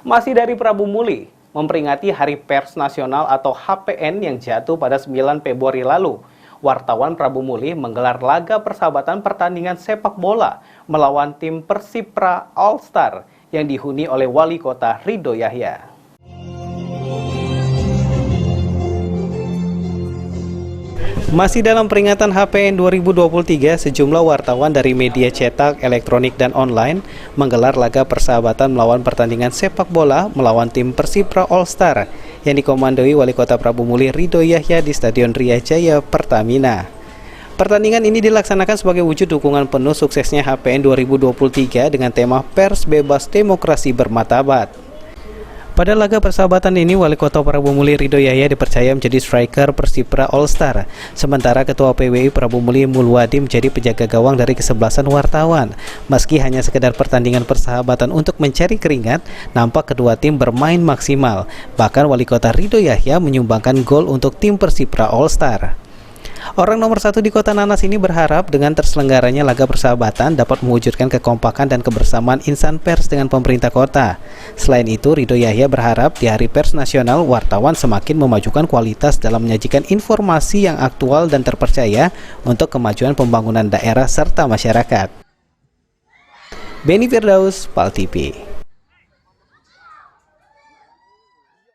Masih dari Prabu Muli, memperingati Hari Pers Nasional atau HPN yang jatuh pada 9 Februari lalu. Wartawan Prabu Muli menggelar laga persahabatan pertandingan sepak bola melawan tim Persipra All Star yang dihuni oleh Wali Kota Ridho Yahya. Masih dalam peringatan HPN 2023, sejumlah wartawan dari media cetak, elektronik, dan online menggelar laga persahabatan melawan pertandingan sepak bola melawan tim Persipra All Star yang dikomandoi Wali Kota Prabu Muli Ridho Yahya di Stadion Ria Jaya Pertamina. Pertandingan ini dilaksanakan sebagai wujud dukungan penuh suksesnya HPN 2023 dengan tema Pers Bebas Demokrasi Bermartabat. Pada laga persahabatan ini, Wali Kota Prabu Muli Ridho Yahya dipercaya menjadi striker Persipra All Star, sementara Ketua PWI Prabu Muli Mulwadi menjadi penjaga gawang dari kesebelasan wartawan. Meski hanya sekedar pertandingan persahabatan untuk mencari keringat, nampak kedua tim bermain maksimal. Bahkan Wali Kota Ridho Yahya menyumbangkan gol untuk tim Persipra All Star. Orang nomor 1 di Kota Nanas ini berharap dengan terselenggaranya laga persahabatan dapat mewujudkan kekompakan dan kebersamaan insan pers dengan pemerintah kota. Selain itu, Ridho Yahya berharap di Hari Pers Nasional wartawan semakin memajukan kualitas dalam menyajikan informasi yang aktual dan terpercaya untuk kemajuan pembangunan daerah serta masyarakat. Beni Firdaus, PAL TV.